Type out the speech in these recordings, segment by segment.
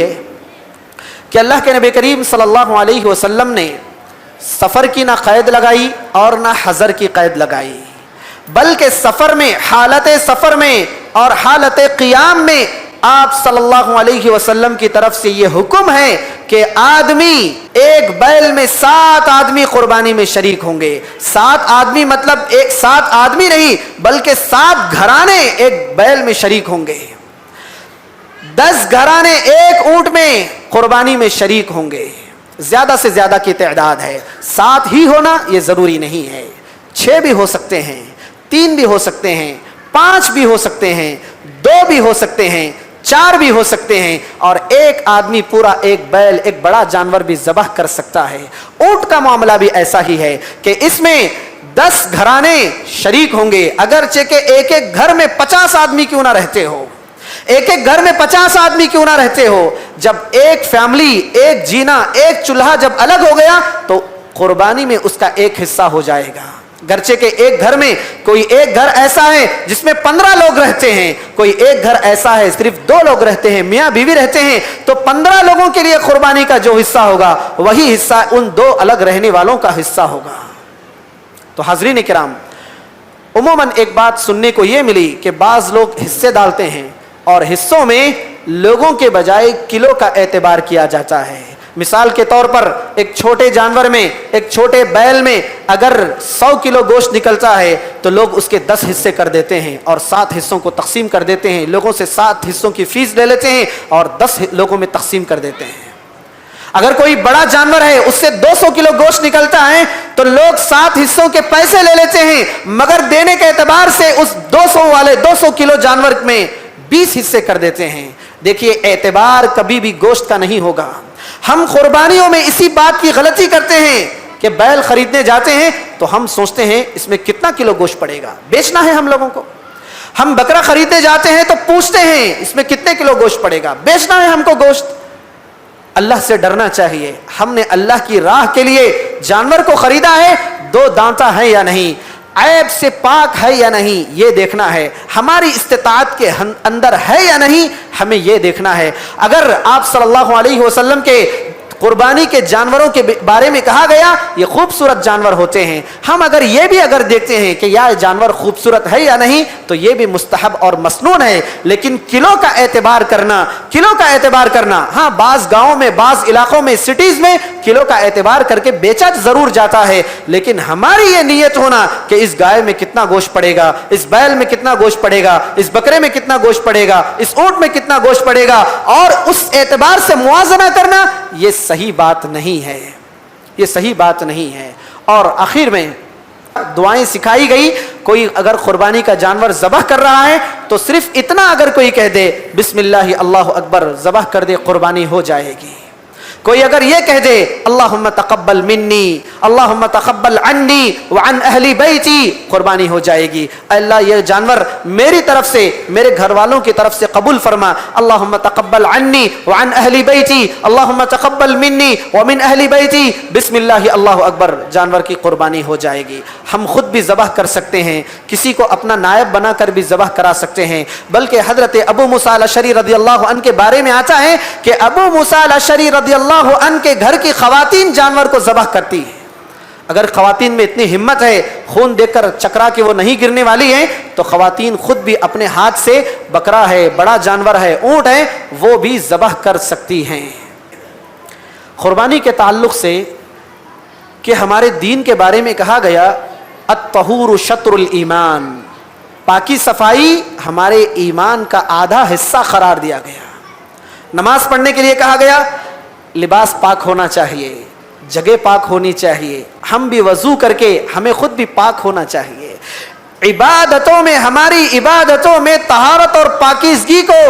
ہے کہ اللہ کے نبی کریم صلی اللہ علیہ وسلم نے سفر کی نہ قید لگائی اور نہ حضر کی قید لگائی، بلکہ سفر میں، حالت سفر میں اور حالت قیام میں آپ صلی اللہ علیہ وسلم کی طرف سے یہ حکم ہے کہ آدمی ایک بیل میں 7 آدمی قربانی میں شریک ہوں گے۔ 7 آدمی مطلب 7 آدمی نہیں بلکہ 7 گھرانے ایک بیل میں شریک ہوں گے، 10 گھرانے ایک اونٹ میں قربانی میں شریک ہوں گے۔ زیادہ سے زیادہ کی تعداد ہے، 7 ہی ہونا یہ ضروری نہیں ہے، 6 بھی ہو سکتے ہیں، 3 بھی ہو سکتے ہیں، 5 بھی ہو سکتے ہیں، 2 بھی ہو سکتے ہیں، 4 بھی ہو سکتے ہیں، اور ایک آدمی پورا ایک بیل، ایک بڑا جانور بھی ذبح کر سکتا ہے۔ اونٹ کا معاملہ بھی ایسا ہی ہے کہ اس میں 10 گھرانے شریک ہوں گے، اگرچہ کہ ایک ایک گھر میں 50 آدمی کیوں نہ رہتے ہو، ایک ایک گھر میں 50 آدمی کیوں نہ رہتے ہو، جب ایک فیملی، ایک جینا، ایک چولہا جب الگ ہو گیا تو قربانی میں اس کا ایک حصہ ہو جائے گا۔ گرچہ کہ ایک گھر میں کوئی ایک گھر ایسا ہے جس میں 15 لوگ رہتے ہیں، کوئی ایک گھر ایسا ہے صرف 2 لوگ رہتے ہیں، میاں بیوی رہتے ہیں، تو 15 لوگوں کے لیے قربانی کا جو حصہ ہوگا وہی حصہ ان 2 الگ رہنے والوں کا حصہ ہوگا۔ تو حاضرین کرام، عموماً ایک بات سننے کو یہ ملی کہ بعض لوگ حصے ڈالتے ہیں اور حصوں میں لوگوں کے بجائے کلو کا اعتبار کیا جاتا ہے۔ مثال کے طور پر ایک چھوٹے جانور میں، ایک چھوٹے بیل میں اگر 100 کلو گوشت نکلتا ہے تو لوگ اس کے 10 حصے کر دیتے ہیں اور 7 حصوں کو تقسیم کر دیتے ہیں، لوگوں سے 7 حصوں کی فیس لے لیتے ہیں اور 10 لوگوں میں تقسیم کر دیتے ہیں۔ اگر کوئی بڑا جانور ہے اس سے 200 کلو گوشت نکلتا ہے تو لوگ 7 حصوں کے پیسے لے لیتے ہیں، مگر دینے کے اعتبار سے اس 200 کلو جانور میں 20 حصے کر دیتے ہیں۔ دیکھیے، اعتبار کبھی بھی گوشت کا نہیں ہوگا۔ ہم قربانیوں میں اسی بات کی غلطی کرتے ہیں کہ بیل خریدنے جاتے ہیں تو ہم سوچتے ہیں اس میں کتنا کلو گوشت پڑے گا، بیچنا ہے ہم لوگوں کو۔ ہم بکرا خریدنے جاتے ہیں تو پوچھتے ہیں اس میں کتنے کلو گوشت پڑے گا، بیچنا ہے ہم کو گوشت۔ اللہ سے ڈرنا چاہیے۔ ہم نے اللہ کی راہ کے لیے جانور کو خریدا ہے، 2 دانتا ہے یا نہیں، عیب سے پاک ہے یا نہیں، یہ دیکھنا ہے۔ ہماری استطاعت کے اندر ہے یا نہیں، ہمیں یہ دیکھنا ہے۔ اگر آپ صلی اللہ علیہ وسلم کے قربانی کے جانوروں کے بارے میں کہا گیا یہ خوبصورت جانور ہوتے ہیں، ہم اگر یہ بھی دیکھتے ہیں کہ یہ جانور خوبصورت ہے یا نہیں تو یہ بھی مستحب اور مسنون ہے، لیکن کلو کا اعتبار کرنا، ہاں بعض گاؤں میں، بعض علاقوں میں، سٹیز میں کلو کا اعتبار کر کے بیچا ضرور جاتا ہے، لیکن ہماری یہ نیت ہونا کہ اس گائے میں کتنا گوشت پڑے گا، اس بیل میں کتنا گوشت پڑے گا، اس بکرے میں کتنا گوشت پڑے گا، اس اونٹ میں کتنا گوشت پڑے گا، اور اس اعتبار سے موازنہ کرنا، یہ صحیح بات نہیں ہے، یہ صحیح بات نہیں ہے۔ اور آخر میں دعائیں سکھائی گئی، کوئی اگر قربانی کا جانور ذبح کر رہا ہے تو صرف اتنا اگر کوئی کہہ دے بسم اللہ اللہ اکبر، ذبح کر دے، قربانی ہو جائے گی۔ کوئی اگر یہ کہہ دے اللہم تقبل منی، اللہم تقبل عنی وعن اہل بیتی، قربانی ہو جائے گی۔ اللہ یہ جانور میری طرف سے، میرے گھر والوں کی طرف سے قبول فرما، اللہم تقبل عنی وعن اہل بیتی، اللہم تقبل منی ومن اہل بیتی، بسم اللہ اللہ اکبر، جانور کی قربانی ہو جائے گی۔ ہم خود بھی ذبح کر سکتے ہیں، کسی کو اپنا نائب بنا کر بھی ذبح کرا سکتے ہیں، بلکہ حضرت ابو موسیٰ الاشعری رضی اللہ عنہ کے بارے میں آتا ہے کہ ابو موسیٰ الاشعری رضی اللہ عنہ کے گھر کی خواتین جانور کو ذبح کرتی ہیں۔ اگر خواتین میں اتنی ہمت ہے، خون دیکھ کر چکرا کے وہ نہیں گرنے والی ہیں، تو خواتین خود بھی اپنے ہاتھ سے بکرا ہے، بڑا جانور ہے، اونٹ ہے، وہ بھی ذبح کر سکتی ہیں۔ قربانی کے تعلق سے کہ ہمارے دین کے بارے میں کہا گیا الطہور شطر الایمان، پاکی صفائی ہمارے ایمان کا آدھا حصہ قرار دیا گیا۔ نماز پڑھنے کے لیے کہا گیا لباس پاک ہونا چاہیے، جگہ پاک ہونی چاہیے، ہم بھی وضو کر کے ہمیں خود بھی پاک ہونا چاہیے۔ عبادتوں میں، ہماری عبادتوں میں طہارت اور پاکیزگی کو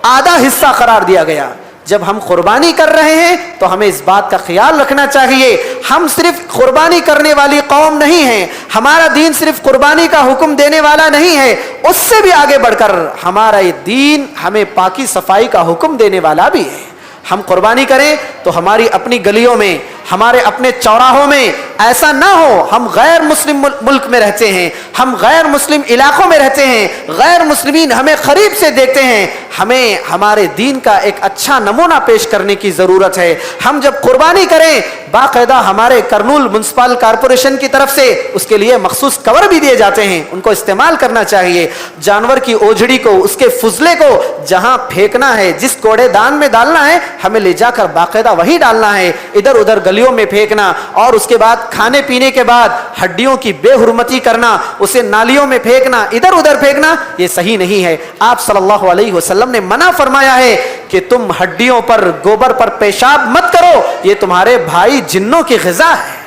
آدھا حصہ قرار دیا گیا۔ جب ہم قربانی کر رہے ہیں تو ہمیں اس بات کا خیال رکھنا چاہیے ہم صرف قربانی کرنے والی قوم نہیں ہیں، ہمارا دین صرف قربانی کا حکم دینے والا نہیں ہے، اس سے بھی آگے بڑھ کر ہمارا یہ دین ہمیں پاکی صفائی کا حکم دینے والا بھی ہے۔ ہم قربانی کریں تو ہماری اپنی گلیوں میں، ہمارے اپنے چوراہوں میں ایسا نہ ہو ہم غیر مسلم ملک میں رہتے ہیں, ہم غیر مسلم علاقوں میں رہتے ہیں, غیر مسلمین ہمیں قریب سے دیکھتے ہیں, ہمیں ہمارے دین کا ایک اچھا نمونہ پیش کرنے کی ضرورت ہے. ہم جب قربانی کریں باقاعدہ ہمارے کرنول میونسپل کارپوریشن کی طرف سے اس کے لیے مخصوص کور بھی دیے جاتے ہیں, ان کو استعمال کرنا چاہیے. جانور کی اوجڑی کو, اس کے فضلے کو جہاں پھینکنا ہے, جس کوڑے دان میں ڈالنا ہے, ہمیں لے جا کر باقاعدہ وہی ڈالنا ہے. ادھر ادھر گلیوں میں پھینکنا اور اس کے بعد کھانے پینے کے بعد ہڈیوں کی بے حرمتی کرنا, اسے نالیوں میں پھینکنا, ادھر ادھر پھینکنا, یہ صحیح نہیں ہے. آپ صلی اللہ علیہ وسلم نے منع فرمایا ہے کہ تم ہڈیوں پر, گوبر پر پیشاب مت کرو, یہ تمہارے بھائی جنوں کی غذا ہے.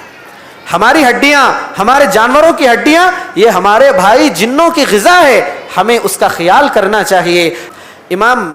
ہماری ہڈیاں, ہمارے جانوروں کی ہڈیاں, یہ ہمارے بھائی جنوں کی غذا ہے, ہمیں اس کا خیال کرنا چاہیے. امام